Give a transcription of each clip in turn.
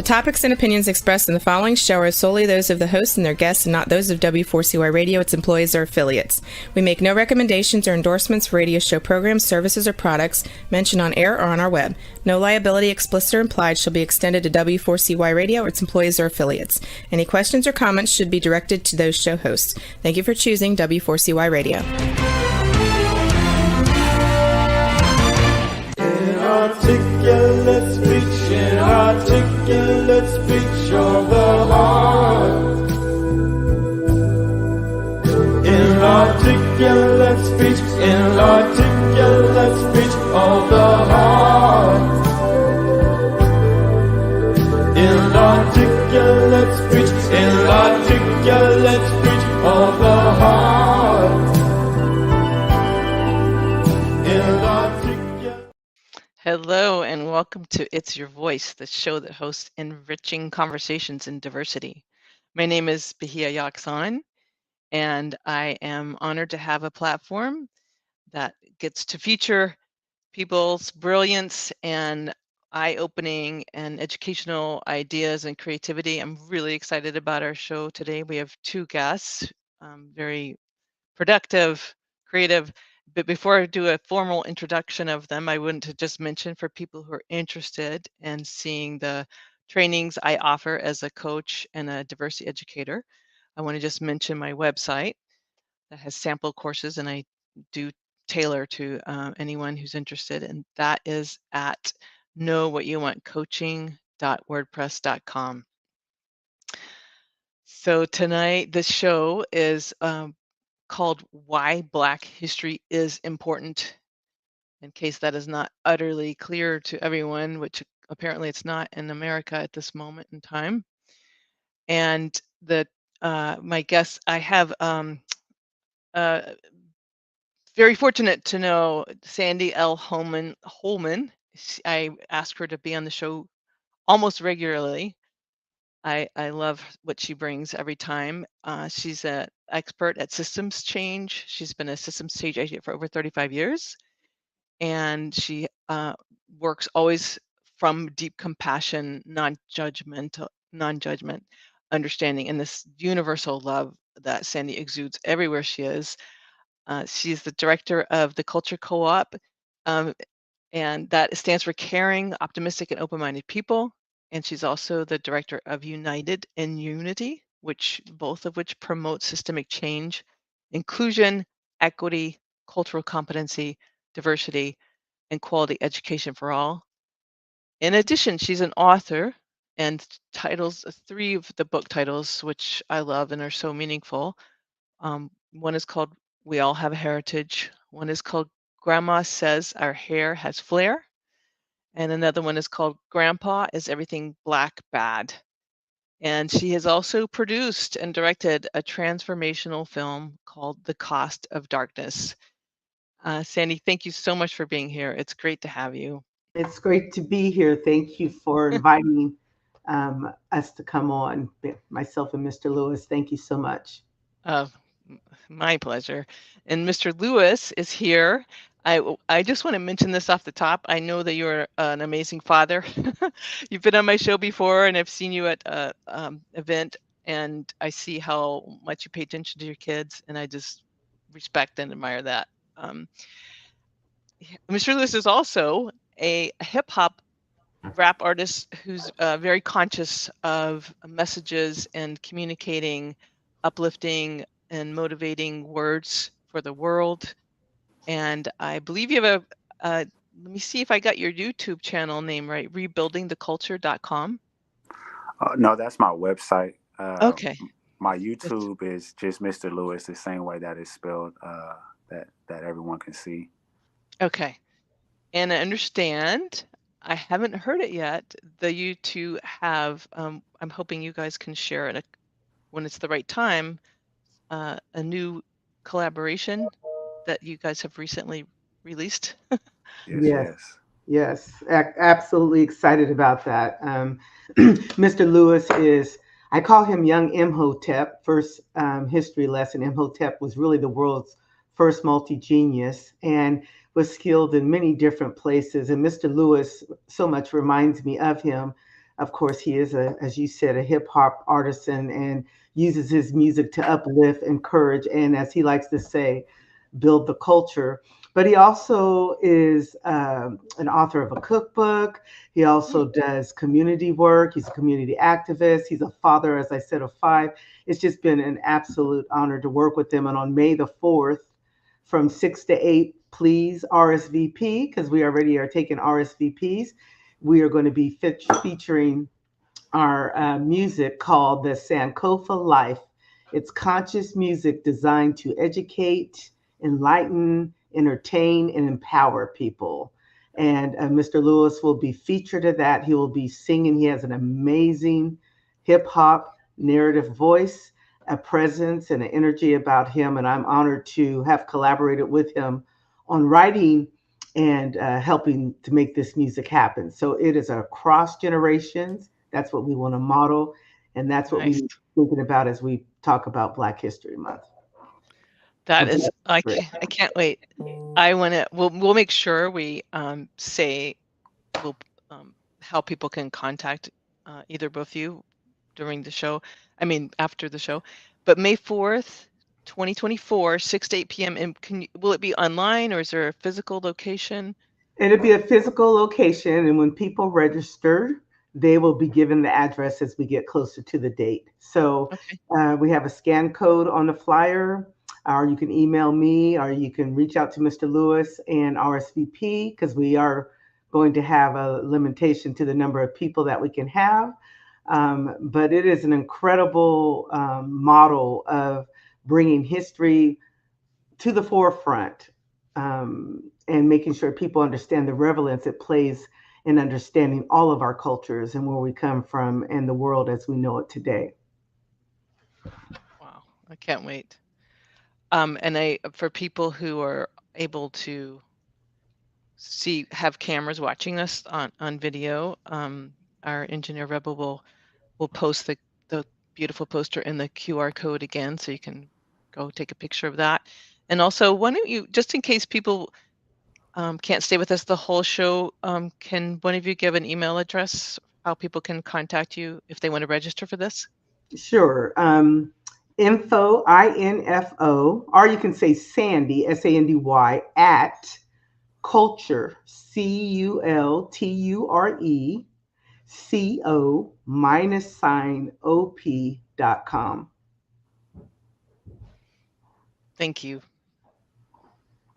The topics and opinions expressed in the following show are solely those of the host and their guests and not those of W4CY Radio, its employees, or affiliates. We make no recommendations or endorsements for radio show programs, services, or products mentioned on air or on our web. No liability, explicit or implied, shall be extended to W4CY Radio or its employees or affiliates. Any questions or comments should be directed to those show hosts. Thank you for choosing W4CY Radio. Inarticulate speech, inarticulate speech of the heart. Inarticulate speech, inarticulate speech of the heart. Inarticulate speech, inarticulate speech of the heart. Hello and welcome to It's Your Voice, the show that hosts enriching conversations in diversity. My name is Bahia Yaksan, and I am honored to have a platform that gets to feature people's brilliance and eye-opening and educational ideas and creativity. I'm really excited about our show today. We have two guests, very productive, creative. But before I do a formal introduction of them, I want to just mention for people who are interested in seeing the trainings I offer as a coach and a diversity educator, I want to just mention my website that has sample courses, and I do tailor to anyone who's interested, and that is at knowwhatyouvantcoaching.wordpress.com. So tonight, the show is called Why Black History is Important, in case that is not utterly clear to everyone, which apparently it's not in America at this moment in time. And my guests, I have very fortunate to know Sandy L Holman. I ask her to be on the show almost regularly. I love what she brings every time. She's an expert at systems change. She's been a systems change agent for over 35 years. And she works always from deep compassion, non-judgment, understanding, and this universal love that Sandy exudes everywhere she is. She's the director of the Culture Co-op, and that stands for Caring, Optimistic, and Open-Minded People. And she's also the director of United in Unity, both of which promote systemic change, inclusion, equity, cultural competency, diversity, and quality education for all. In addition, she's an author, and titles, three of the book titles, which I love and are so meaningful. One is called We All Have a Heritage. One is called Grandma Says Our Hair Has Flair. And another one is called Grandpa Is Everything Black Bad. And she has also produced and directed a transformational film called The Cost of Darkness. Sandy, thank you so much for being here. It's great to have you. It's great to be here. Thank you for inviting us to come on, myself and Mr. Lewis. Thank you so much. My pleasure. And Mr. Lewis is here. I just want to mention this off the top. I know that you're an amazing father. You've been on my show before, and I've seen you at an event, and I see how much you pay attention to your kids, and I just respect and admire that. Mr. Lewis is also a hip-hop rap artist who's very conscious of messages and communicating uplifting and motivating words for the world. And I believe you have let me see if I got your YouTube channel name right, rebuildingtheculture.com. No, that's my website. Okay. My YouTube is just Mr. Lewis, the same way that it's spelled, that everyone can see. Okay. And I understand, I haven't heard it yet, that you two have, I'm hoping you guys can share it when it's the right time, a new collaboration that you guys have recently released. Yes, absolutely excited about that. Mr. Lewis is, I call him young Imhotep. First history lesson, Imhotep was really the world's first multi-genius and was skilled in many different places. And Mr. Lewis so much reminds me of him. Of course, he is, as you said, a hip hop artisan and uses his music to uplift, encourage, and as he likes to say, build the culture. But he also is an author of a cookbook. He also does community work. He's a community activist. He's a father, as I said, of five. It's just been an absolute honor to work with him. And on May the 4th, from 6 to 8, please RSVP, because we already are taking RSVPs. We are going to be featuring our music called the Sankofa Life. It's conscious music designed to educate, enlighten, entertain, and empower people. And Mr. Lewis will be featured at that. He will be singing. He has an amazing hip hop narrative voice, a presence, and an energy about him. And I'm honored to have collaborated with him on writing and helping to make this music happen. So it is across generations. That's what we want to model. And that's what Nice. we're thinking about as we talk about Black History Month. That is, I can't wait. I want to, we'll make sure we say, we'll how people can contact either both of you during the show, after the show. But May 4th, 2024, 6 to 8 p.m. And will it be online or is there a physical location? It'll be a physical location, and when people register, they will be given the address as we get closer to the date. So we have a scan code on the flyer, or you can email me, or you can reach out to Mr. Lewis and RSVP, because we are going to have a limitation to the number of people that we can have. But it is an incredible model of bringing history to the forefront. And making sure people understand the relevance it plays in understanding all of our cultures and where we come from and the world as we know it today. Wow, I can't wait. For people who are able to have cameras watching us on video, our engineer Rebel will post the beautiful poster in the QR code again, so you can go take a picture of that. And also, why don't you, just in case people can't stay with us the whole show, can one of you give an email address how people can contact you if they want to register for this? Sure. Info, INFO, or you can say Sandy, SANDY, at Culture, CULTURE, CO-OP.com. Thank you.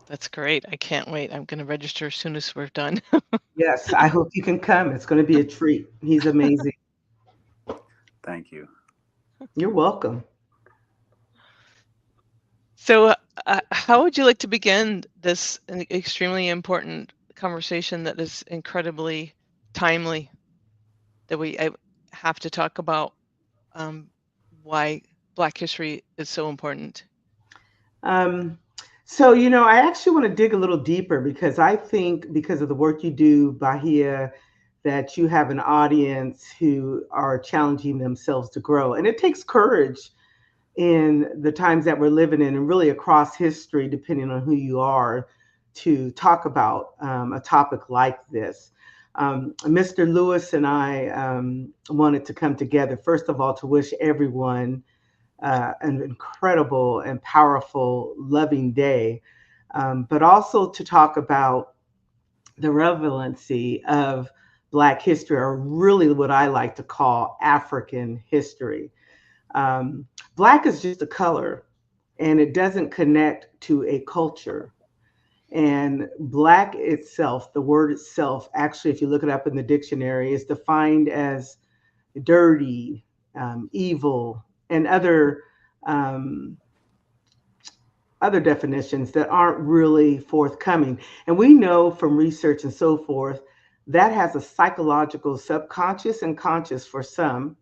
That's great. I can't wait. I'm going to register as soon as we're done. Yes, I hope you can come. It's going to be a treat. He's amazing. Thank you. You're welcome. So how would you like to begin this extremely important conversation that is incredibly timely, that I have to talk about why Black history is so important? So, I actually want to dig a little deeper, because I think because of the work you do, Bahia, that you have an audience who are challenging themselves to grow. And it takes courage in the times that we're living in, and really across history, depending on who you are, to talk about a topic like this. Mr. Lewis and I wanted to come together, first of all, to wish everyone an incredible and powerful, loving day, but also to talk about the relevancy of Black history, or really what I like to call African history. Black is just a color, and it doesn't connect to a culture. And Black itself, the word itself, actually, if you look it up in the dictionary, is defined as dirty, evil, and other definitions that aren't really forthcoming. And we know from research and so forth that has a psychological, subconscious and conscious, for some,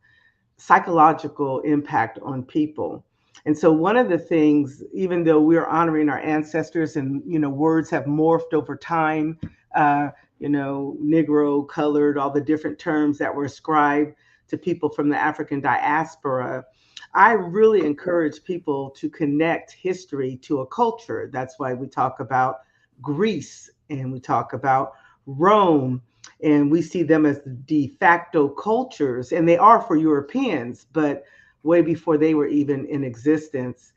psychological impact on people. And so one of the things, even though we're honoring our ancestors, and words have morphed over time, Negro, colored, all the different terms that were ascribed to people from the African diaspora, I really encourage people to connect history to a culture. That's why we talk about Greece and we talk about Rome. And we see them as the de facto cultures, and they are for Europeans, but way before they were even in existence,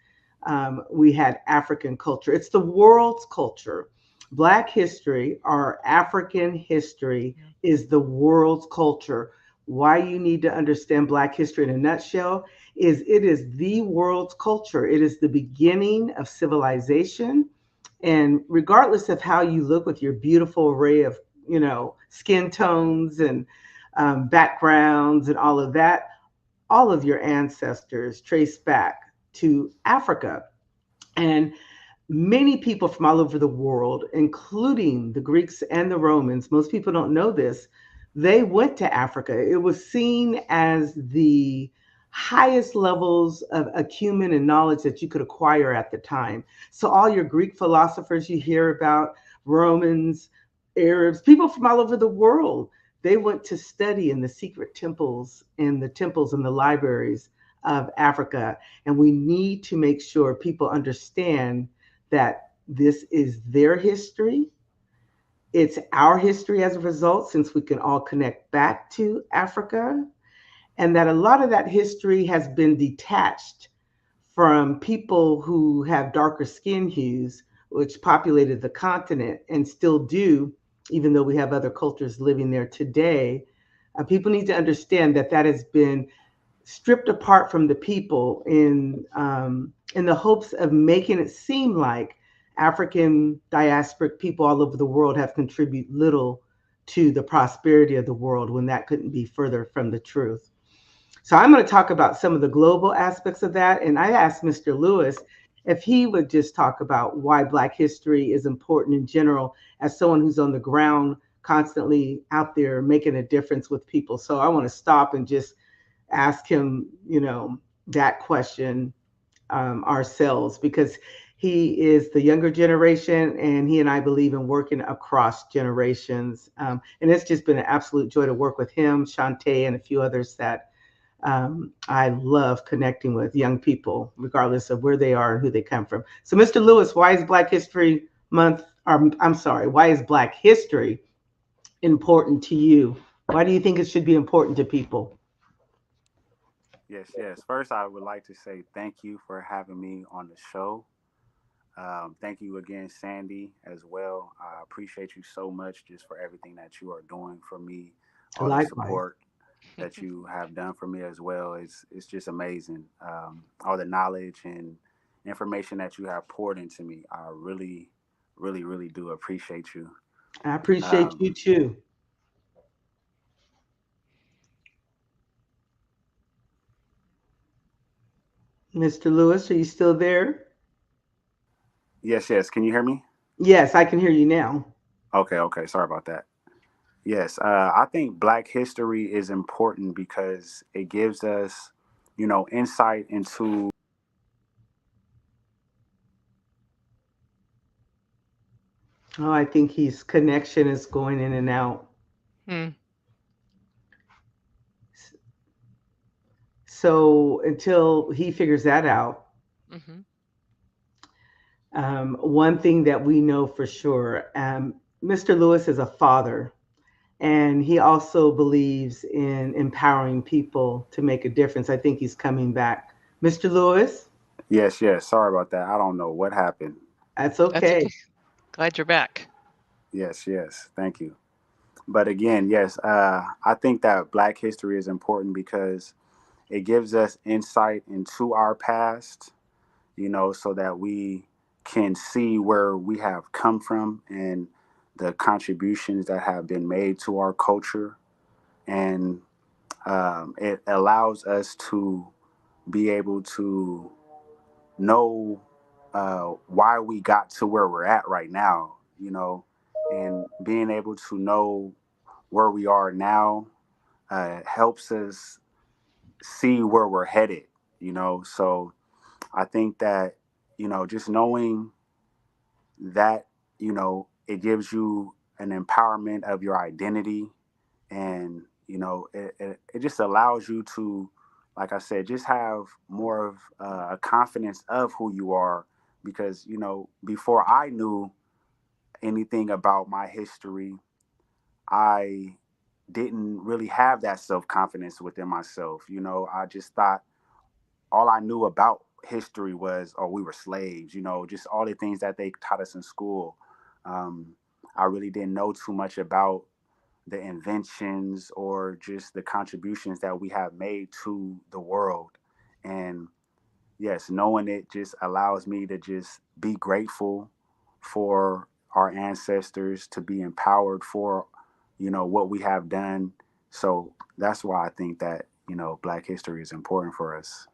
we had African culture. It's the world's culture. Black history, our African history, Yeah. is the world's culture. Why you need to understand Black history in a nutshell is it is the world's culture. It is the beginning of civilization. And regardless of how you look with your beautiful array of, skin tones and backgrounds and all of that, all of your ancestors trace back to Africa. And many people from all over the world, including the Greeks and the Romans, most people don't know this, they went to Africa. It was seen as the highest levels of acumen and knowledge that you could acquire at the time. So, all your Greek philosophers you hear about, Romans, Arabs, people from all over the world, they went to study in the secret temples and the libraries of Africa. And we need to make sure people understand that this is their history. It's our history as a result, since we can all connect back to Africa, and that a lot of that history has been detached from people who have darker skin hues, which populated the continent and still do, even though we have other cultures living there today. People need to understand that that has been stripped apart from the people in the hopes of making it seem like African diasporic people all over the world have contributed little to the prosperity of the world, when that couldn't be further from the truth. So I'm going to talk about some of the global aspects of that. And I asked Mr. Lewis if he would just talk about why Black history is important in general, as someone who's on the ground constantly out there making a difference with people. So I want to stop and just ask him, that question ourselves, because he is the younger generation, and he and I believe in working across generations. And it's just been an absolute joy to work with him, Shantae, and a few others that I love connecting with young people, regardless of where they are and who they come from. So, Mr. Lewis, why is Black History Month, or I'm sorry, why is Black history important to you? Why do you think it should be important to people? Yes, yes. First, I would like to say thank you for having me on the show. Thank you again, Sandy, as well. I appreciate you so much just for everything that you are doing for me, all the Likewise. support that you have done for me as well. It's just amazing. All the knowledge and information that you have poured into me. I really, really, really do appreciate you. I appreciate Um, you too. Mr. Lewis, are you still there? yes, yes. Can you hear me? Yes, I can hear you now. Okay, okay. Sorry about that. Yes, I think Black history is important because it gives us, insight into. Oh, I think his connection is going in and out. Hmm. So until he figures that out, Mm-hmm. one thing that we know for sure, Mr. Lewis is a father, and he also believes in empowering people to make a difference. I think he's coming back. Mr. Lewis, Yes, yes. Sorry about that. I don't know what happened. that's That's okay. okay. Glad you're back. Yes, yes. Thank you. But again, yes, I think that Black history is important because it gives us insight into our past, so that we can see where we have come from and the contributions that have been made to our culture. And it allows us to be able to know why we got to where we're at right now, and being able to know where we are now helps us see where we're headed. So I think that, just knowing that, it gives you an empowerment of your identity, and, it just allows you to, like I said, just have more of a confidence of who you are. Because, before I knew anything about my history, I didn't really have that self-confidence within myself. I just thought all I knew about history was, oh, we were slaves, just all the things that they taught us in school. Um, I really didn't know too much about the inventions or just the contributions that we have made to the world. And yes, knowing it just allows me to just be grateful for our ancestors, to be empowered for, what we have done. So that's why I think that, Black history is important for us.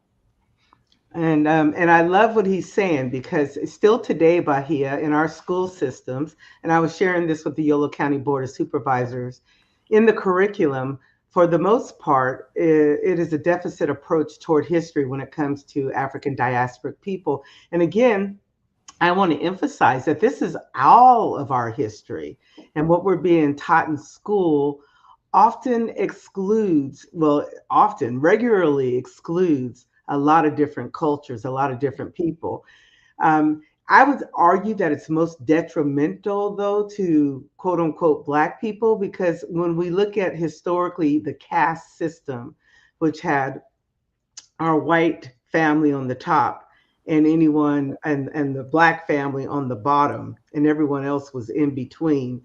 And I love what he's saying because still today, Bahia, in our school systems, and I was sharing this with the Yolo County Board of Supervisors, in the curriculum, for the most part, it is a deficit approach toward history when it comes to African diasporic people. And again, I want to emphasize that this is all of our history, and what we're being taught in school often excludes, well, often regularly excludes a lot of different cultures, a lot of different people. I would argue that it's most detrimental, though, to quote unquote Black people, because when we look at historically the caste system, which had our white family on the top and anyone and the Black family on the bottom, and everyone else was in between.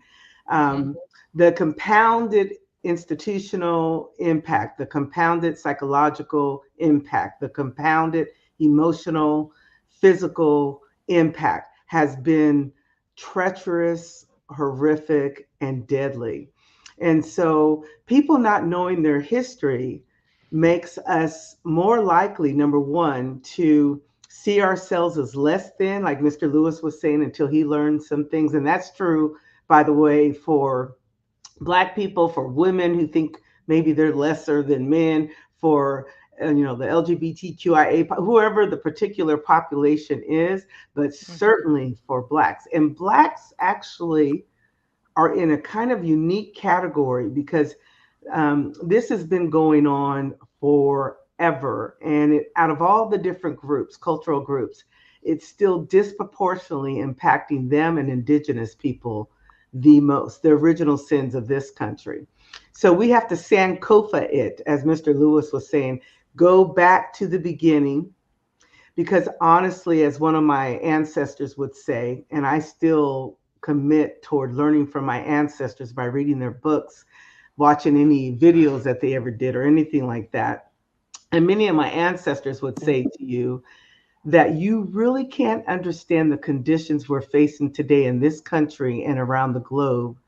um, the compounded institutional impact, the compounded psychological impact, the compounded emotional, physical impact has been treacherous, horrific, and deadly. And so people not knowing their history makes us more likely, number one, to see ourselves as less than, like Mr. Lewis was saying, until he learned some things. And that's true, by the way, for Black people, for women who think maybe they're lesser than men, for the LGBTQIA, whoever the particular population is, but certainly for Blacks. And Blacks actually are in a kind of unique category because this has been going on forever. And out of all the different groups, cultural groups, it's still disproportionately impacting them and indigenous people the most, the original sins of this country. So we have to Sankofa it, as Mr. Lewis was saying, go back to the beginning. Because honestly, as one of my ancestors would say, and I still commit toward learning from my ancestors by reading their books, watching any videos that they ever did or anything like that. And many of my ancestors would say to you that you really can't understand the conditions we're facing today in this country and around the globe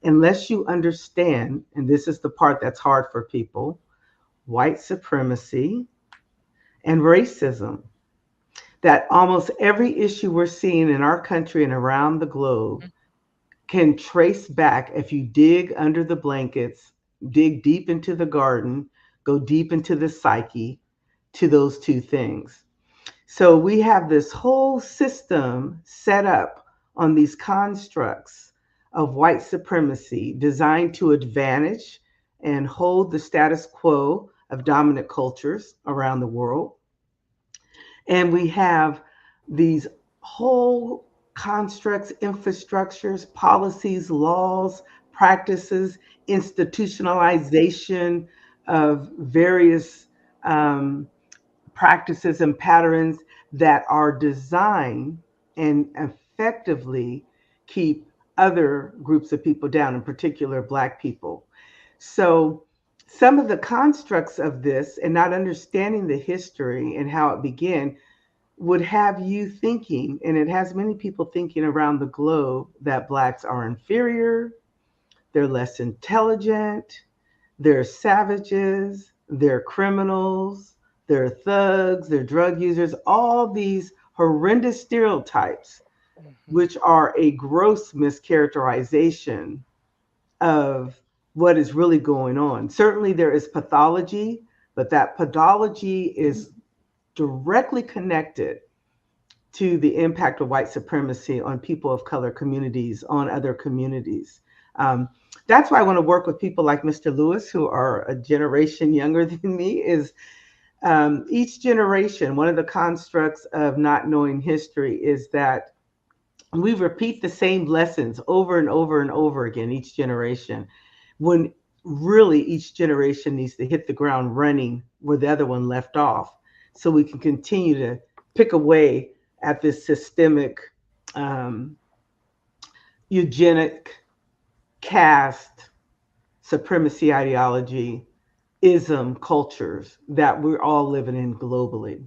unless you understand, and this is the part that's hard for people, white supremacy and racism. That almost every issue we're seeing in our country and around the globe can trace back, if you dig under the blankets, dig deep into the garden, go deep into the psyche, to those two things. So we have this whole system set up on these constructs of white supremacy designed to advantage and hold the status quo of dominant cultures around the world. And we have these whole constructs, infrastructures, policies, laws, practices, institutionalization of various practices and patterns that are designed and effectively keep other groups of people down, in particular Black people. So some of the constructs of this and not understanding the history and how it began would have you thinking, and it has many people thinking around the globe, that Blacks are inferior, they're less intelligent, they're savages, they're criminals, they're thugs, they're drug users, all these horrendous stereotypes, which are a gross mischaracterization of what is really going on. Certainly there is pathology, but that pathology is directly connected to the impact of white supremacy on people of color communities, on other communities. That's why I want to work with people like Mr. Lewis, who are a generation younger than me, is each generation, one of the constructs of not knowing history is that we repeat the same lessons over and over and over again, each generation. when really each generation needs to hit the ground running where the other one left off, so we can continue to pick away at this systemic um, eugenic caste supremacy ideology ism cultures that we're all living in globally.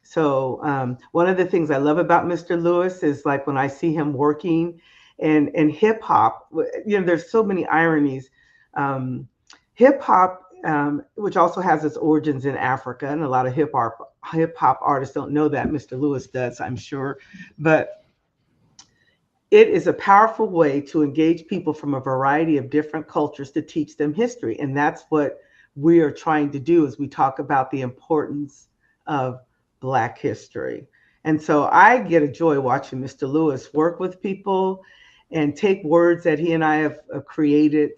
So one of the things I love about Mr. Lewis is like when I see him working and hip hop, there's so many ironies. Hip hop, which also has its origins in Africa, and a lot of hip hop artists don't know that. Mr. Lewis does, I'm sure, but it is a powerful way to engage people from a variety of different cultures to teach them history. And that's what we are trying to do as we talk about the importance of Black history. And so I get a joy watching Mr. Lewis work with people and take words that he and I have created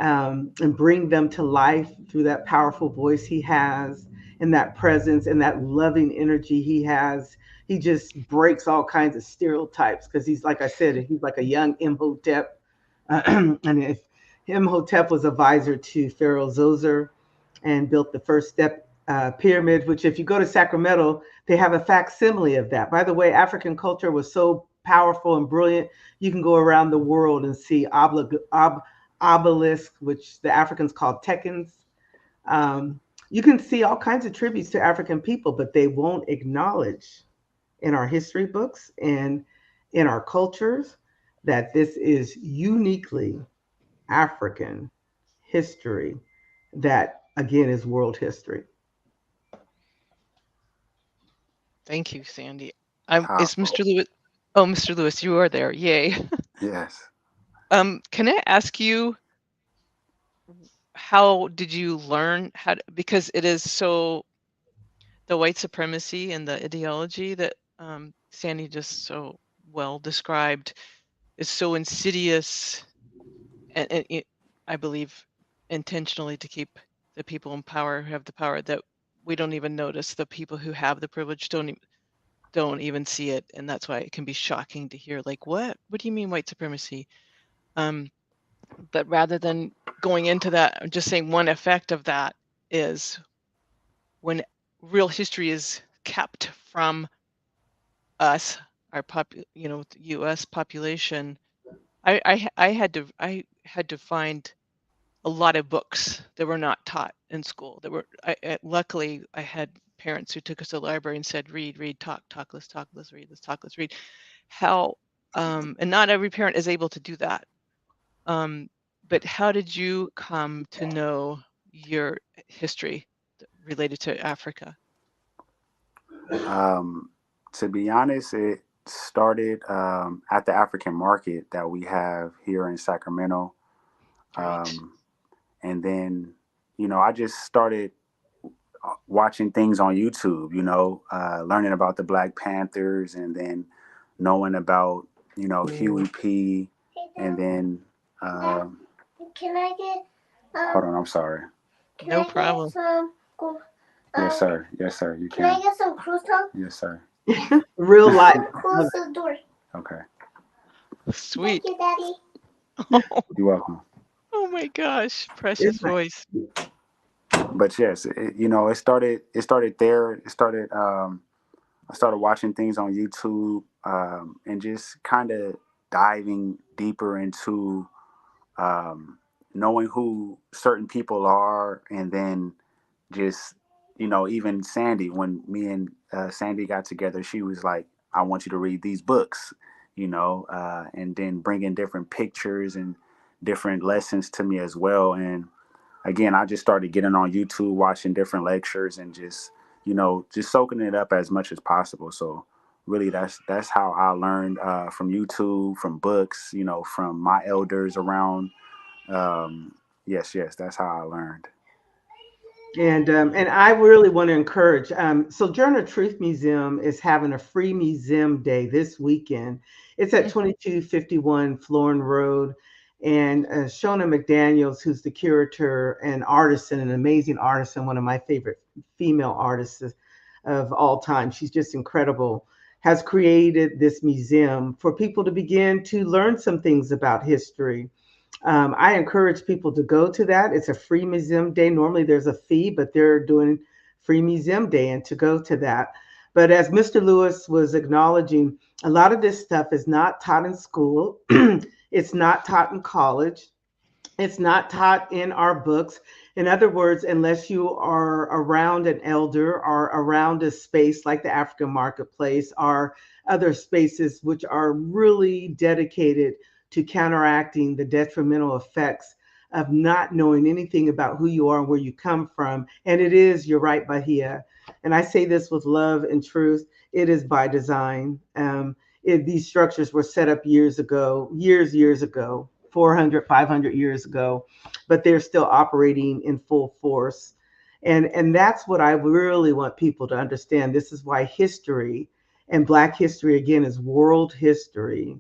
and bring them to life through that powerful voice he has and that presence and that loving energy he has. He just breaks all kinds of stereotypes because he's, like I said, he's like a young Imhotep. And if Imhotep was advisor to Pharaoh Zoser and built the first step pyramid, which if you go to Sacramento, they have a facsimile of that. By the way, African culture was so powerful and brilliant, you can go around the world and see obelisk, which the Africans call tekens. You can see all kinds of tributes to African people, but they won't acknowledge in our history books and in our cultures that this is uniquely African history that, again, is world history. Thank you, Sandy. Is Powerful. Mr. Lewis? Oh, Mr. Lewis, you are there. Yay. Yes. Can I ask you, how did you learn because it is so, the white supremacy and the ideology that Sandy just so well described is so insidious, and I believe intentionally to keep the people in power who have the power, that we don't even notice. The people who have the privilege don't even see it, and that's why it can be shocking to hear, like, what do you mean white supremacy? But rather than going into that, I'm just saying one effect of that is when real history is kept from us, our U.S. population. I had to find a lot of books that were not taught in school. Luckily I had parents who took us to the library and said, read, talk, let's read, let's talk, let's read. And not every parent is able to do that. But how did you come to know your history related to Africa? To be honest, it started at the African market that we have here in Sacramento. And then, I just started watching things on YouTube, learning about the Black Panthers and then knowing about, Huey P. And then, Can I get? hold on, I'm sorry. No problem. Yes, sir. Yes, sir. You Can I can. get some croissants? Yes, sir. Real life. Close the door. Okay. Sweet. Thank you, Daddy. You're welcome. Oh my gosh, precious voice. But yes, it started. It started there. It started. I started watching things on YouTube and just kind of diving deeper into knowing who certain people are, and then just even Sandy. When me and Sandy got together, she was like, "I want you to read these books," and then bringing different pictures and different lessons to me as well. And again, I just started getting on YouTube, watching different lectures, and just soaking it up as much as possible. So really, that's how I learned from YouTube, from books, from my elders around. Yes, that's how I learned. And I really want to encourage. Sojourner Truth Museum is having a free museum day this weekend. It's at 2251 Florin Road. And Shona McDaniels, who's the curator and artisan, an amazing artisan, one of my favorite female artists of all time. She's just incredible. Has created this museum for people to begin to learn some things about history. I encourage people to go to that. It's a free museum day. Normally there's a fee, but they're doing free museum day and to go to that. But as Mr. Lewis was acknowledging, a lot of this stuff is not taught in school. It's not taught in college. It's not taught in our books. In other words, unless you are around an elder or around a space like the African marketplace or other spaces which are really dedicated to counteracting the detrimental effects of not knowing anything about who you are and where you come from. And it is, you're right, Bahia. And I say this with love and truth, it is by design. These structures were set up years ago, years ago, 400, 500 years ago, but they're still operating in full force. And that's what I really want people to understand. This is why history, and Black history, again, is world history,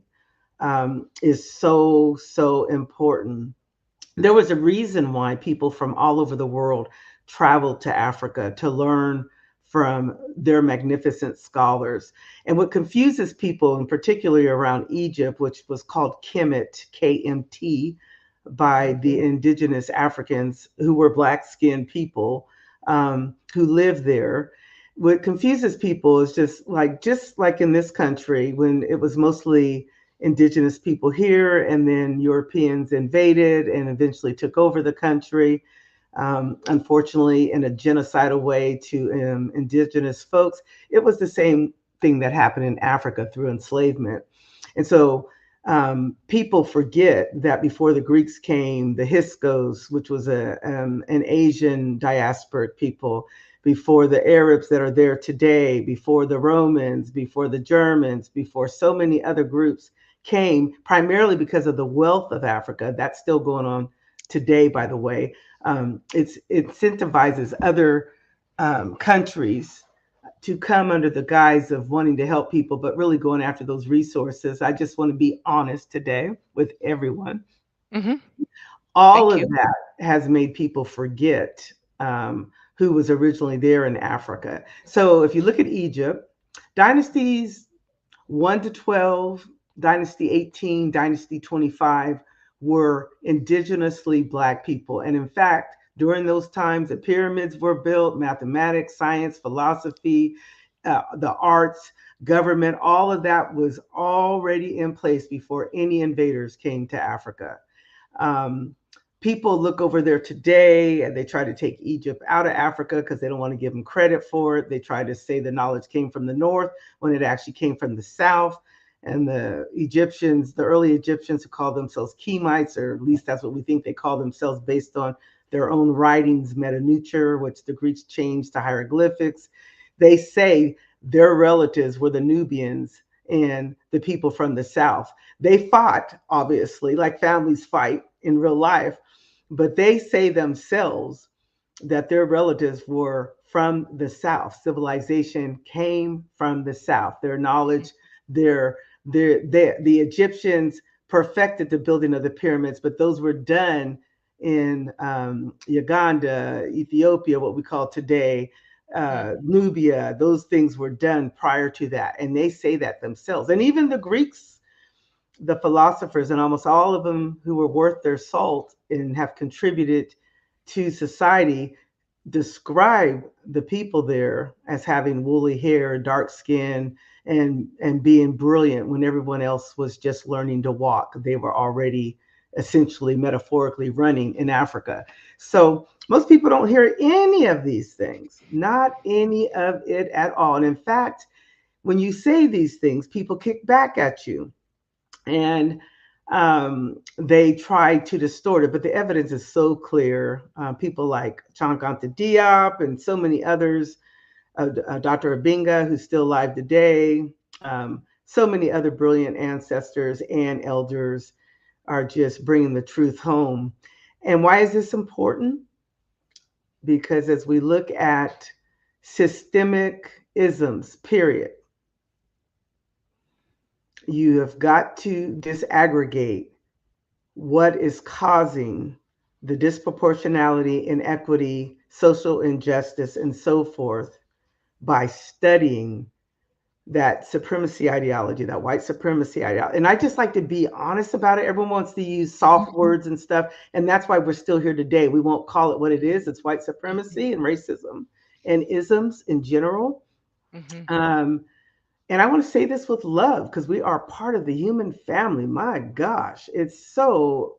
is so, so important. There was a reason why people from all over the world traveled to Africa to learn from their magnificent scholars. And what confuses people, and particularly around Egypt, which was called Kemet, KMT, by the indigenous Africans who were Black-skinned people who lived there. What confuses people is just like in this country, when it was mostly indigenous people here, and then Europeans invaded and eventually took over the country, unfortunately, in a genocidal way to indigenous folks. It was the same thing that happened in Africa through enslavement. And so people forget that before the Greeks came, the Hyksos, which was an Asian diasporic people, before the Arabs that are there today, before the Romans, before the Germans, before so many other groups came, primarily because of the wealth of Africa. That's still going on today, by the way. It incentivizes other countries to come under the guise of wanting to help people, but really going after those resources. I just want to be honest today with everyone. Hmm. All Thank of you. that has made people forget who was originally there in Africa. So if you look at Egypt, dynasties 1 to 12, Dynasty 18, Dynasty 25 were indigenously Black people. And in fact, during those times, the pyramids were built, mathematics, science, philosophy, the arts, government, all of that was already in place before any invaders came to Africa. Um, People look over there today and they try to take Egypt out of Africa because they don't want to give them credit for it. They try to say the knowledge came from the north when it actually came from the south. And the Egyptians, the early Egyptians who called themselves Kemites, or at least that's what we think they call themselves based on their own writings, Metanuture, which the Greeks changed to hieroglyphics. They say their relatives were the Nubians and the people from the south. They fought, obviously, like families fight in real life, but they say themselves that their relatives were from the South. Civilization came from the South. Their knowledge, the Egyptians perfected the building of the pyramids, but those were done in Uganda, Ethiopia, what we call today, Nubia. Those things were done prior to that. And they say that themselves. And even the Greeks, the philosophers, and almost all of them who were worth their salt and have contributed to society, describe the people there as having woolly hair, dark skin, and being brilliant when everyone else was just learning to walk. They were already essentially metaphorically running in Africa. So most people don't hear any of these things, not any of it at all. And in fact, when you say these things, people kick back at you and they try to distort it, but the evidence is so clear. People like Chankanta Diop and so many others, Dr. Abinga, who's still alive today, so many other brilliant ancestors and elders are just bringing the truth home. And why is this important? Because as we look at systemic isms, period, you have got to disaggregate what is causing the disproportionality, inequity, social injustice, and so forth by studying that supremacy ideology, that white supremacy ideology. And I just like to be honest about it. Everyone wants to use soft words and stuff. And that's why we're still here today. We won't call it what it is. It's white supremacy and racism and isms in general. Um, and I want to say this with love because we are part of the human family. My gosh, it's so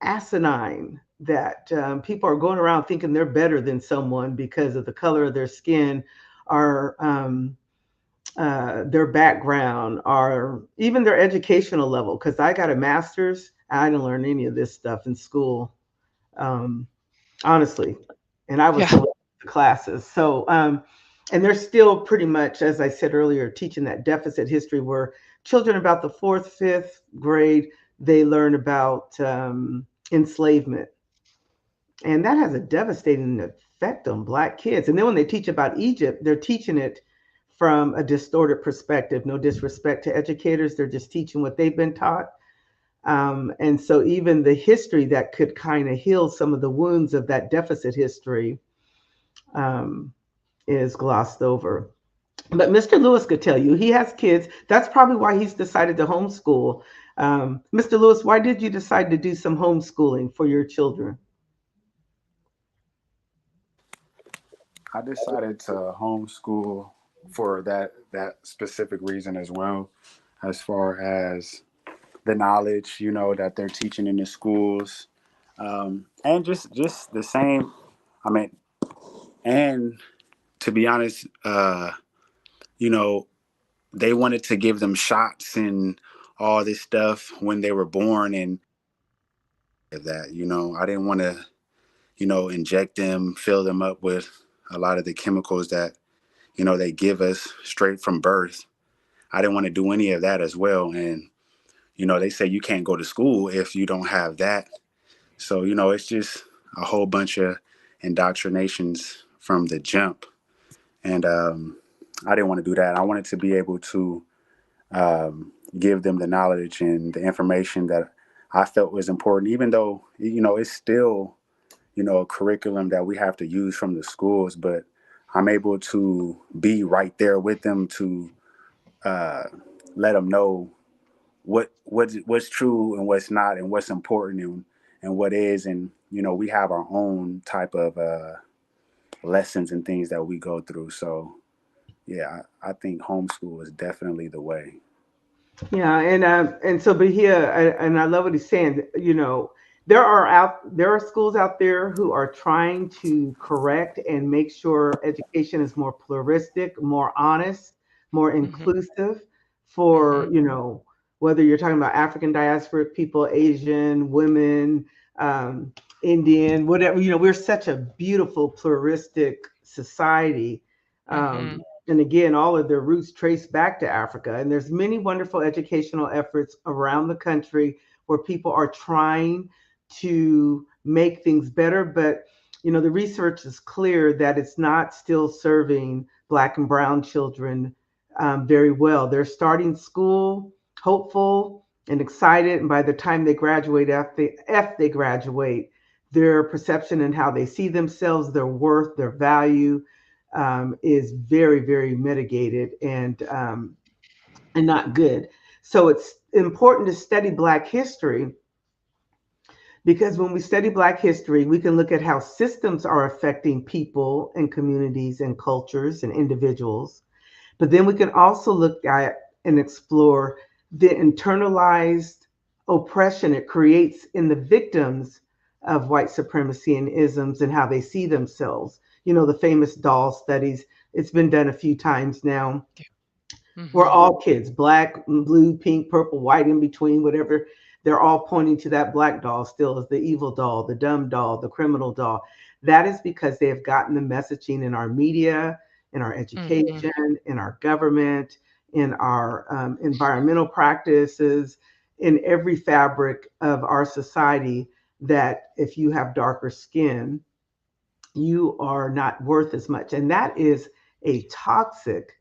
asinine that people are going around thinking they're better than someone because of the color of their skin or their background or even their educational level. Because I got a master's, I didn't learn any of this stuff in school, um, honestly, and I was Yeah. the one with the classes. So, and they're still pretty much, as I said earlier, teaching that deficit history where children about the fourth, fifth grade they learn about enslavement, and that has a devastating effect on Black kids. And then when they teach about Egypt, they're teaching it from a distorted perspective. No disrespect to educators, they're just teaching what they've been taught. And so even the history that could kind of heal some of the wounds of that deficit history um, is glossed over. But Mr. Lewis could tell you he has kids. That's probably why he's decided to homeschool. Mr. Lewis, why did you decide to do some homeschooling for your children? I decided to homeschool for that specific reason as well, as far as the knowledge, that they're teaching in the schools, and just the same. I mean, and to be honest, you know, they wanted to give them shots and all this stuff when they were born, and that I didn't want to inject them, fill them up with a lot of the chemicals that they give us straight from birth. I didn't want to do any of that as well. And, they say you can't go to school if you don't have that. So, it's just a whole bunch of indoctrinations from the jump. And I didn't want to do that. I wanted to be able to give them the knowledge and the information that I felt was important, even though, it's still, a curriculum that we have to use from the schools, but I'm able to be right there with them to uh, let them know what's true and what's not, and what's important and what is, and we have our own type of lessons and things that we go through. So yeah, I think homeschool is definitely the way. Yeah, and so, but here, and I love what he's saying. There are schools out there who are trying to correct and make sure education is more pluralistic, more honest, more Mm-hmm. inclusive for Mm-hmm. whether you're talking about African diasporic people, Asian women, Indian, whatever. We're such a beautiful pluralistic society. Mm-hmm. And again, all of their roots trace back to Africa. And there's many wonderful educational efforts around the country where people are trying to make things better. But the research is clear that it's not still serving Black and Brown children very well. They're starting school hopeful and excited, and by the time they graduate, if they graduate, their perception and how they see themselves, their worth, their value, is very, very mitigated and not good. So it's important to study Black history because when we study Black history, we can look at how systems are affecting people and communities and cultures and individuals. But then we can also look at and explore the internalized oppression it creates in the victims of white supremacy and isms and how they see themselves. The famous doll studies, it's been done a few times now. We're Mm-hmm. all kids, black, blue, pink, purple, white, in between, whatever. They're all pointing to that black doll still as the evil doll, the dumb doll, the criminal doll. That is because they have gotten the messaging in our media, in our Mm-hmm. education, in our government, in our environmental practices, in every fabric of our society that if you have darker skin, you are not worth as much. And that is a toxic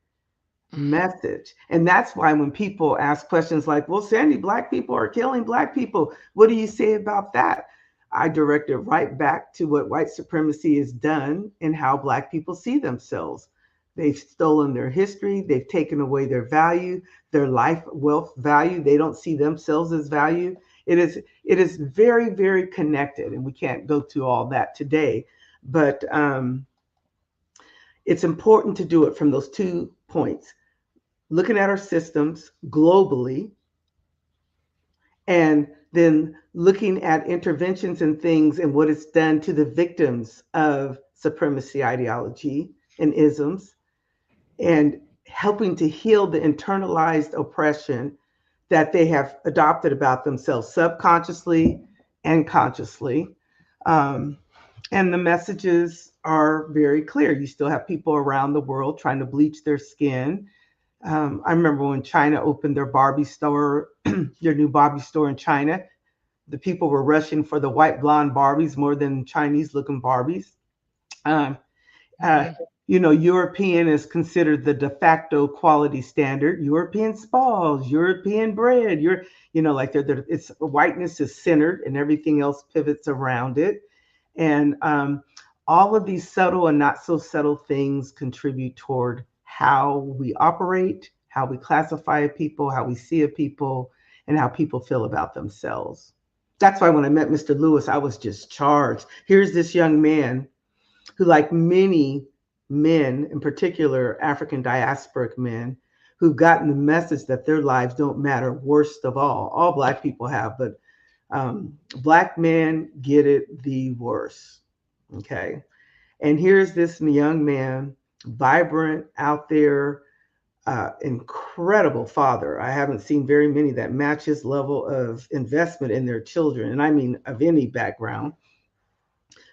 Mm-hmm. message. And that's why when people ask questions like, well, Sandy, Black people are killing Black people, what do you say about that? I direct it right back to what white supremacy has done and how Black people see themselves. They've stolen their history. They've taken away their value, their life, wealth, value. They don't see themselves as value. It is very, very connected, and we can't go through all that today. But it's important to do it from those 2 points: looking at our systems globally, and then looking at interventions and things and what it's done to the victims of supremacy ideology and isms, and helping to heal the internalized oppression that they have adopted about themselves subconsciously and consciously. Um, and the messages are very clear. You still have people around the world trying to bleach their skin. I remember when China opened their Barbie store, their new Barbie store in China, the people were rushing for the white blonde Barbies more than Chinese looking Barbies. Um, uh, European is considered the de facto quality standard. European spas, European bread. Like it's whiteness is centered and everything else pivots around it. And all of these subtle and not so subtle things contribute toward how we operate, how we classify a people, how we see a people, and how people feel about themselves. That's why when I met Mr. Lewis, I was just charged. Here's this young man who, like many men, in particular African diasporic men, who've gotten the message that their lives don't matter. Worst of all Black people have, but Black men get it the worst. Okay. And here's this young man, vibrant, out there, incredible father. I haven't seen very many that match his level of investment in their children. And I mean, of any background.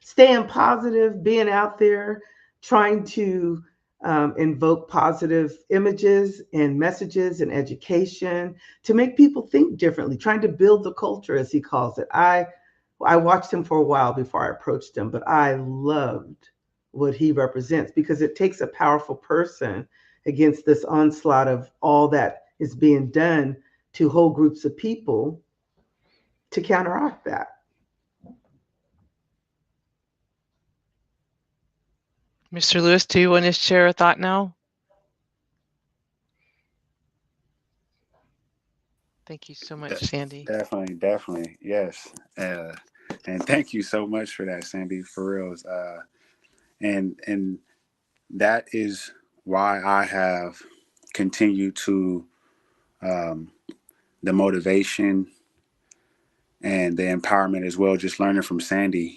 Staying positive, being out there, trying to invoke positive images and messages and education to make people think differently, trying to build the culture, as he calls it. I watched him for a while before I approached him, but I loved what he represents because it takes a powerful person against this onslaught of all that is being done to whole groups of people to counteract that. Mr. Lewis, do you want to share a thought now? Thank you so much, Sandy. Definitely, yes. And thank you so much for that, Sandy, for reals. And that is why I have continued to the motivation and the empowerment as well. Just learning from Sandy,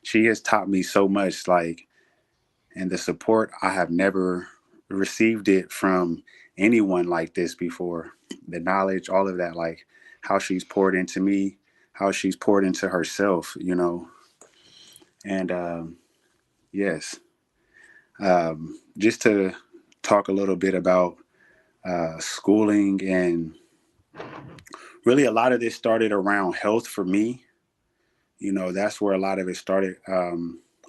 she has taught me so much. And the support, I have never received it from anyone like this before. The knowledge, all of that, like how she's poured into me, how she's poured into herself, And yes, just to talk a little bit about schooling, and really a lot of this started around health for me. That's where a lot of it started.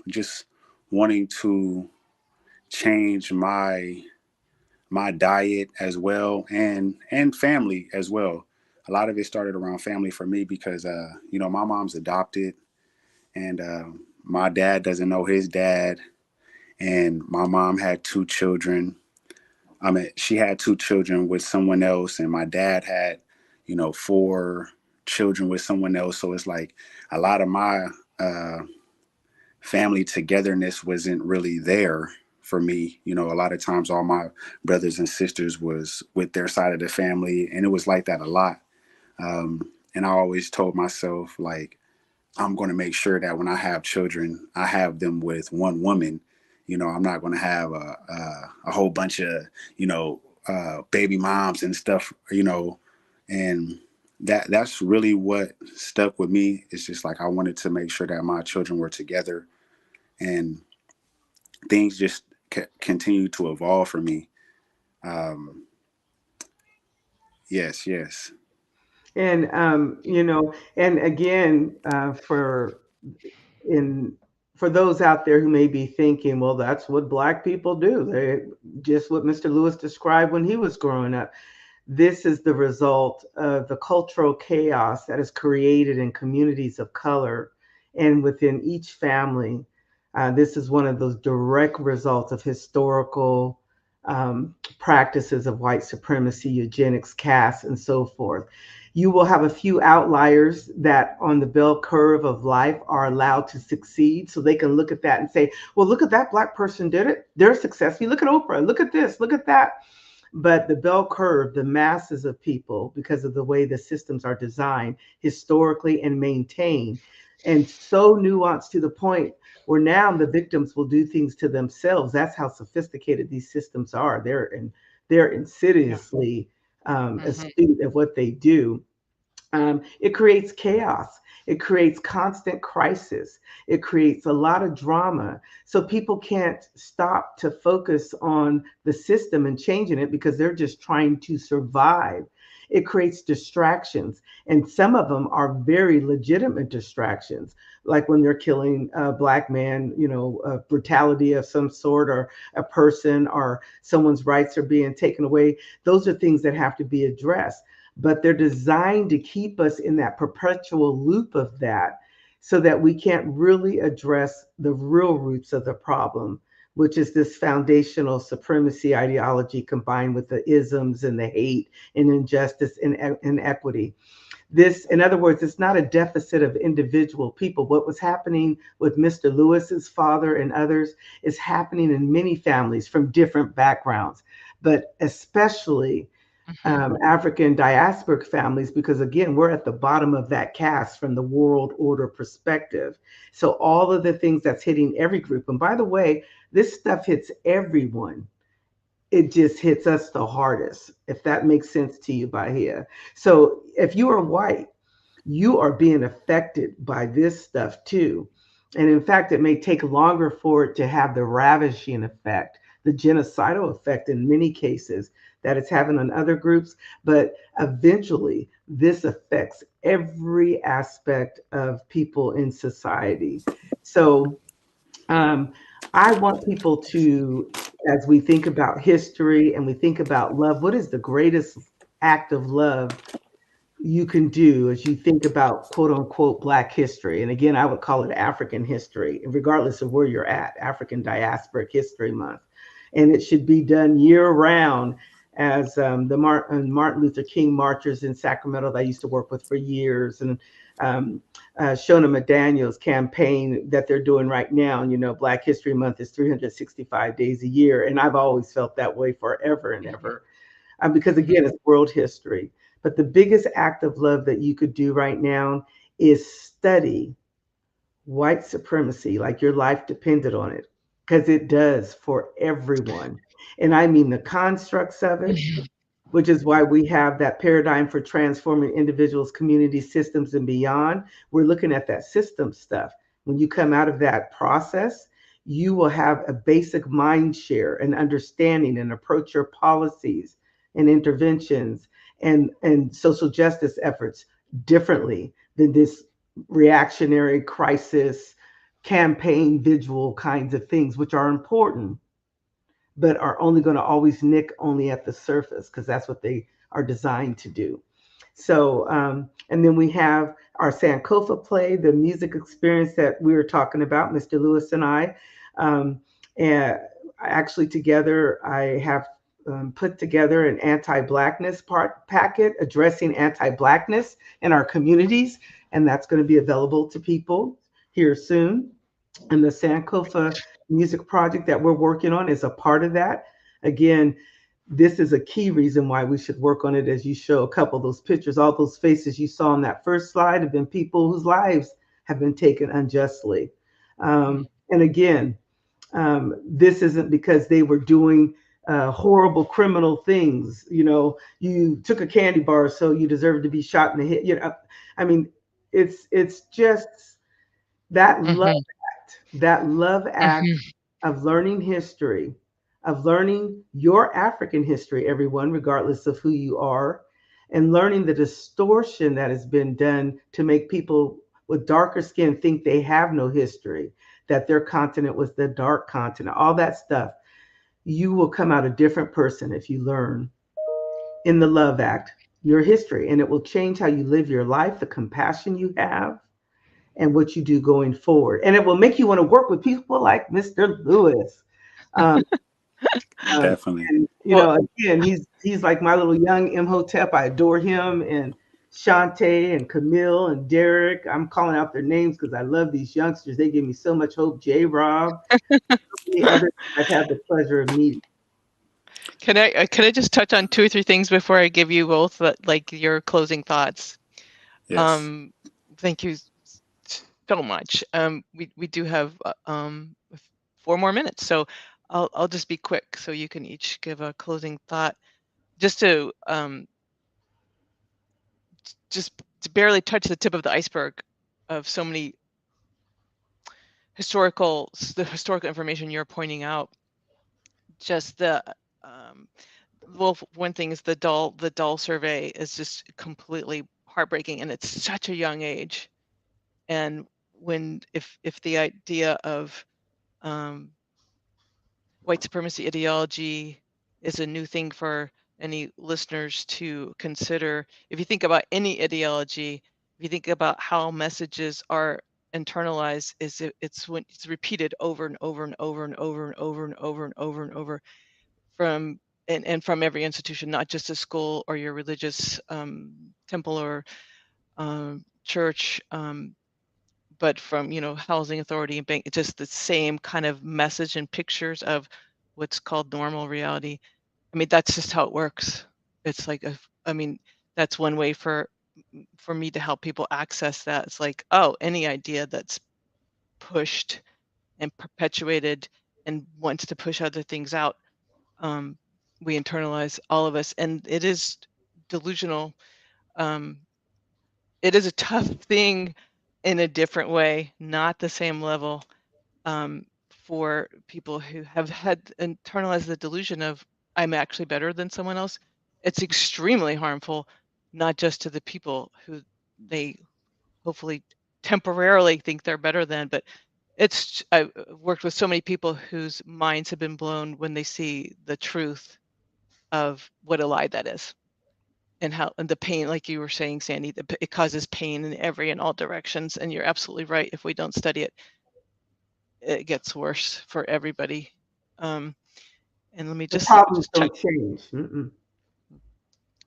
Just wanting to change my diet as well, and family as well. A lot of it started around family for me because my mom's adopted, and my dad doesn't know his dad, and my mom had 2 children. I mean, she had 2 children with someone else, and my dad had 4 children with someone else. So it's like a lot of my family togetherness wasn't really there for me. A lot of times all my brothers and sisters was with their side of the family, and it was like that a lot. And I always told myself, like, I'm going to make sure that when I have children, I have them with one woman. I'm not going to have a whole bunch of, baby moms and stuff, and that's really what stuck with me. It's just like I wanted to make sure that my children were together, and things just continue to evolve for me. Yes. And and again, for those out there who may be thinking, well, that's what Black people do. They just what Mr. Lewis described when he was growing up. This is the result of the cultural chaos that is created in communities of color and within each family. This is one of those direct results of historical practices of white supremacy, eugenics, caste, and so forth. You will have a few outliers that on the bell curve of life are allowed to succeed. So they can look at that and say, well, look at that Black person did it. They're successful. Look at Oprah. Look at this. Look at that. But the bell curve, the masses of people, because of the way the systems are designed historically and maintained, and so nuanced to the point where now the victims will do things to themselves. That's how sophisticated these systems are. They're insidiously astute at what they do. It creates chaos. It creates constant crisis. It creates a lot of drama. So people can't stop to focus on the system and changing it because they're just trying to survive. It creates distractions. And some of them are very legitimate distractions, like when they're killing a Black man, brutality of some sort, or a person, or someone's rights are being taken away. Those are things that have to be addressed, but they're designed to keep us in that perpetual loop of that so that we can't really address the real roots of the problem, which is this foundational supremacy ideology combined with the isms and the hate and injustice and inequity. This, in other words, it's not a deficit of individual people. What was happening with Mr. Lewis's father and others is happening in many families from different backgrounds, but especially African diasporic families, because again, we're at the bottom of that caste from the world order perspective. So all of the things that's hitting every group, and by the way, this stuff hits everyone. It just hits us the hardest, if that makes sense to you, Bahia. So if you are white, you are being affected by this stuff too. And in fact, it may take longer for it to have the ravishing effect, the genocidal effect in many cases that it's having on other groups. But eventually, this affects every aspect of people in society. So I want people to, as we think about history and we think about love, what is the greatest act of love you can do as you think about quote unquote Black history? And again, I would call it African history, regardless of where you're at, African Diasporic History Month. And it should be done year round, as the Martin Luther King marchers in Sacramento that I used to work with for years, and Shona McDaniel's campaign that they're doing right now. And Black History Month is 365 days a year. And I've always felt that way forever and ever, because again, it's world history. But the biggest act of love that you could do right now is study white supremacy like your life depended on it, because it does for everyone. And I mean the constructs of it, which is why we have that paradigm for transforming individuals, communities, systems, and beyond. We're looking at that system stuff. When you come out of that process, you will have a basic mind share and understanding and approach your policies and interventions and social justice efforts differently than this reactionary crisis campaign visual kinds of things, which are important, but are only going to always nick only at the surface, because that's what they are designed to do. So, and then we have our Sankofa play, the music experience that we were talking about, Mr. Lewis and I. And actually together, I have put together an anti-Blackness packet addressing anti-Blackness in our communities. And that's going to be available to people here soon. And the Sankofa music project that we're working on is a part of that. Again, this is a key reason why we should work on it. As you show a couple of those pictures, all those faces you saw on that first slide have been people whose lives have been taken unjustly. And again, this isn't because they were doing horrible criminal things. You took a candy bar, so you deserve to be shot in the head. I mean, it's just that love act of learning history, of learning your African history, everyone, regardless of who you are, and learning the distortion that has been done to make people with darker skin think they have no history, that their continent was the dark continent, all that stuff. You will come out a different person if you learn in the love act your history, and it will change how you live your life, the compassion you have, and what you do going forward. And it will make you want to work with people like Mr. Lewis. Um, Definitely. and Well, again, he's like my little young Imhotep. I adore him, and Shantae and Camille and Derek. I'm calling out their names because I love these youngsters. They give me so much hope. J. Rob, the others I've had the pleasure of meeting. can I just touch on two or three things before I give you both like your closing thoughts? Yes. Thank you so much. We do have 4 more minutes, so I'll just be quick so you can each give a closing thought, just to barely touch the tip of the iceberg of so many the historical information you're pointing out. Just well, one thing is the doll survey is just completely heartbreaking, and it's such a young age. And if the idea of white supremacy ideology is a new thing for any listeners to consider, if you think about any ideology, if you think about how messages are internalized, it's when it's repeated over and over and over and over and over and over and over and over from and from every institution, not just a school or your religious temple or church, but from housing authority and bank. It's just the same kind of message and pictures of what's called normal reality. I mean, that's just how it works. It's like I mean, that's one way for me to help people access that. It's like, oh, any idea that's pushed and perpetuated and wants to push other things out, we internalize, all of us, and it is delusional. Um, it is a tough thing in a different way, not the same level, for people who have had internalized the delusion of I'm actually better than someone else. It's extremely harmful, not just to the people who they hopefully temporarily think they're better than, but I've worked with so many people whose minds have been blown when they see the truth of what a lie that is, and how, and the pain, like you were saying, Sandy, it causes pain in every and all directions. And you're absolutely right. If we don't study it, it gets worse for everybody. And let me The just problems check. don't change. Mm-mm.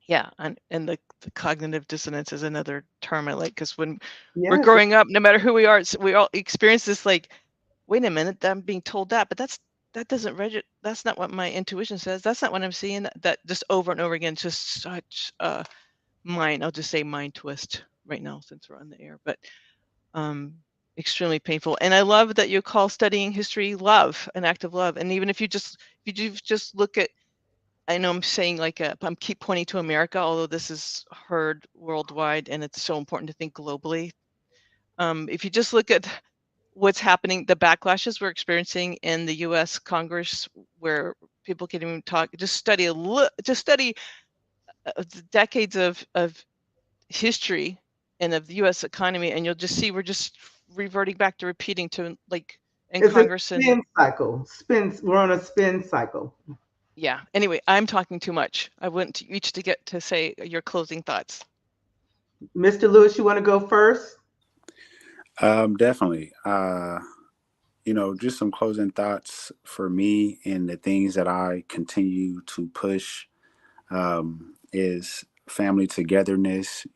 Yeah, and the cognitive dissonance is another term I like, because when we're Yes, growing up, no matter who we are, we all experience this, like, wait a minute, I'm being told that, but that doesn't register. That's not what my intuition says. That's not what I'm seeing. That just over and over again, just such a I'll just say mind twist right now since we're on the air, but um, extremely painful. And I love that you call studying history love, an act of love. And even if you just look at, I know I'm saying like I'm keep pointing to America, although this is heard worldwide, and it's so important to think globally. If you just look at what's happening, the backlashes we're experiencing in the U.S. Congress, where people can't even talk, just study decades of history and of the U.S. economy, and you'll just see we're just reverting back to repeating to, like, in it's a Congress. And spin cycle. We're on a spin cycle. yeah, anyway, I'm talking too much. I want you each to get to say your closing thoughts. Mr. Lewis, you want to go first? Definitely. Just some closing thoughts for me, and the things that I continue to push is family togetherness,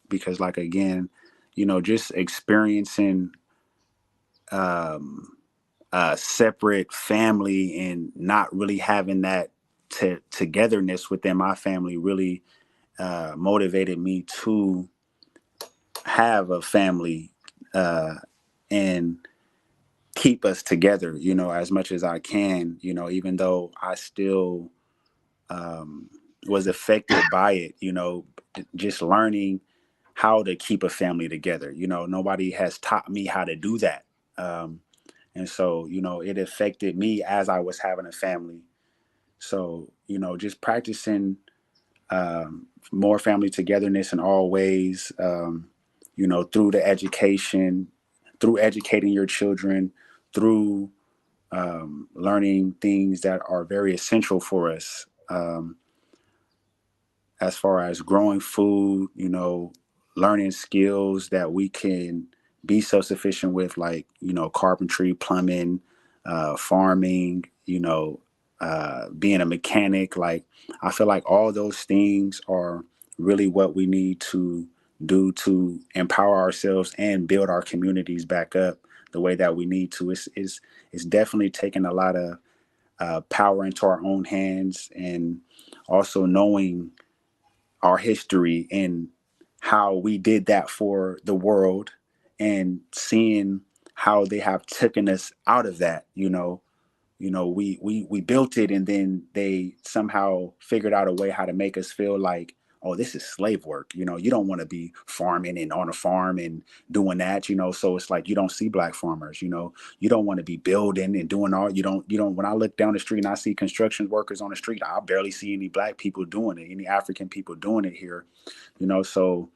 because, like, again, just experiencing a separate family and not really having that togetherness within my family really motivated me to have a family and keep us together, as much as I can, even though I still was affected by it, just learning how to keep a family together. Nobody has taught me how to do that. And so, it affected me as I was having a family. So, just practicing more family togetherness in all ways, through the education, through educating your children, through learning things that are very essential for us, as far as growing food, learning skills that we can be self-sufficient with, like, carpentry, plumbing, farming, being a mechanic. Like, I feel like all those things are really what we need to do to empower ourselves and build our communities back up the way that we need to. It's definitely taking a lot of power into our own hands, and also knowing our history and how we did that for the world, and seeing how they have taken us out of that. We built it, and then they somehow figured out a way how to make us feel like, oh, this is slave work. You don't want to be farming and on a farm and doing that. So it's like, you don't see black farmers. You don't want to be building and doing all. You don't. When I look down the street and I see construction workers on the street, I barely see any black people doing it, any African people doing it here. So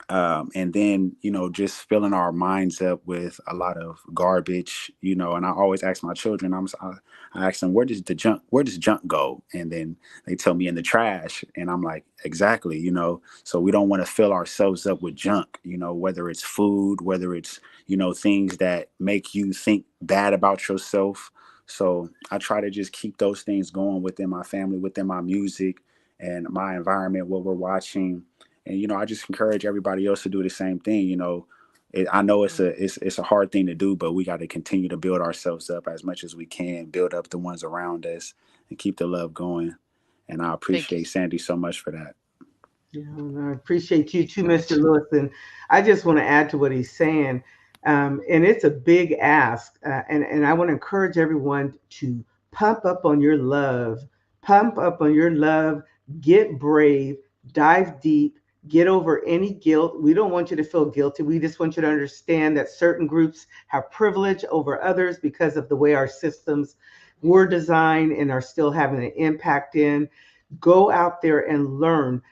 and then, just filling our minds up with a lot of garbage, and I always ask my children, I ask them, where does junk go? And then they tell me in the trash. And I'm like, exactly, so we don't want to fill ourselves up with junk, whether it's food, whether it's, things that make you think bad about yourself. So I try to just keep those things going within my family, within my music and my environment, what we're watching. And, I just encourage everybody else to do the same thing. I know it's a hard thing to do, but we got to continue to build ourselves up as much as we can, build up the ones around us, and keep the love going. And I appreciate Sandy so much for that. Yeah, and I appreciate you too, Mr. Lewis. And I just want to add to what he's saying. And it's a big ask. And I want to encourage everyone to pump up on your love, get brave, dive deep. Get over any guilt. We don't want you to feel guilty. We just want you to understand that certain groups have privilege over others because of the way our systems were designed and are still having an impact in. Go out there and learn.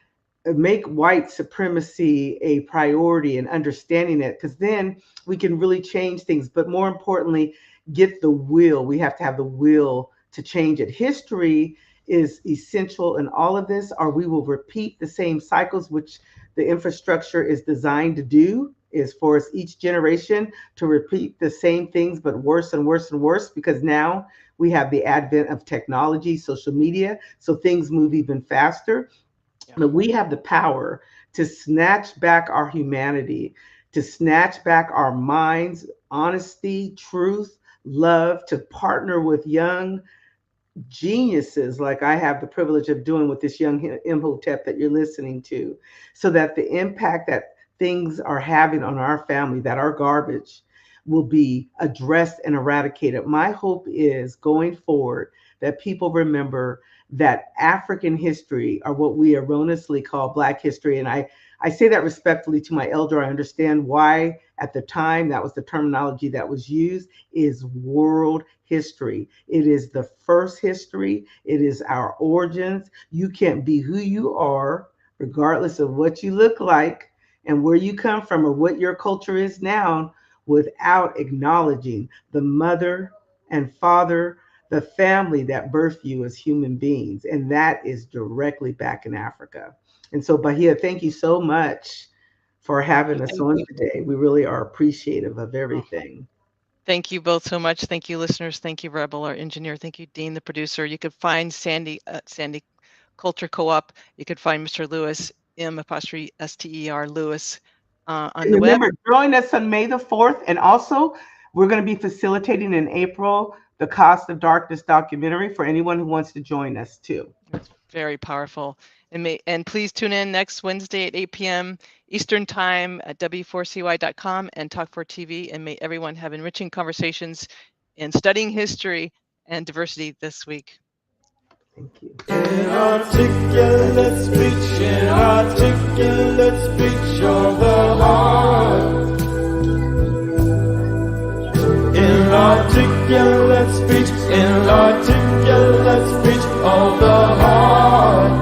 Make white supremacy a priority and understanding it, because then we can really change things. But more importantly, get the will. We have to have the will to change it. History is essential in all of this, or we will repeat the same cycles, which the infrastructure is designed to do, is for us each generation to repeat the same things, but worse and worse and worse, because now we have the advent of technology, social media, so things move even faster. Yeah. But we have the power to snatch back our humanity, to snatch back our minds, honesty, truth, love, to partner with young geniuses like I have the privilege of doing with this young Imhotep that you're listening to, so that the impact that things are having on our family, that our garbage will be addressed and eradicated. My hope is going forward that people remember that African history, or what we erroneously call Black history, and I say that respectfully to my elder. I understand why at the time that was the terminology that was used, is world history. It is the first history. It is our origins. You can't be who you are, regardless of what you look like and where you come from or what your culture is now, without acknowledging the mother and father, the family that birthed you as human beings. And that is directly back in Africa. And so, Bahia, thank you so much for having us on today. We really are appreciative of everything. Thank you both so much. Thank you, listeners. Thank you, Rebel, our engineer. Thank you, Dean, the producer. You could find Sandy at Sandy Culture Co-op. You could find Mr. Lewis, M''Ster Lewis, on the web. Remember, join us on May the 4th. And also, we're going to be facilitating in April the Cost of Darkness documentary for anyone who wants to join us too. It's very powerful. And please tune in next Wednesday at 8 p.m. Eastern Time at W4CY.com and Talk4 TV. And may everyone have enriching conversations in studying history and diversity this week. Thank you. Inarticulate speech, inarticulate speech of the heart. Inarticulate speech, inarticulate speech of the heart.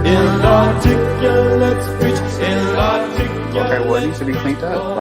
Inarticulate speech, inarticulate. Okay, well, it needs to be cleaned up.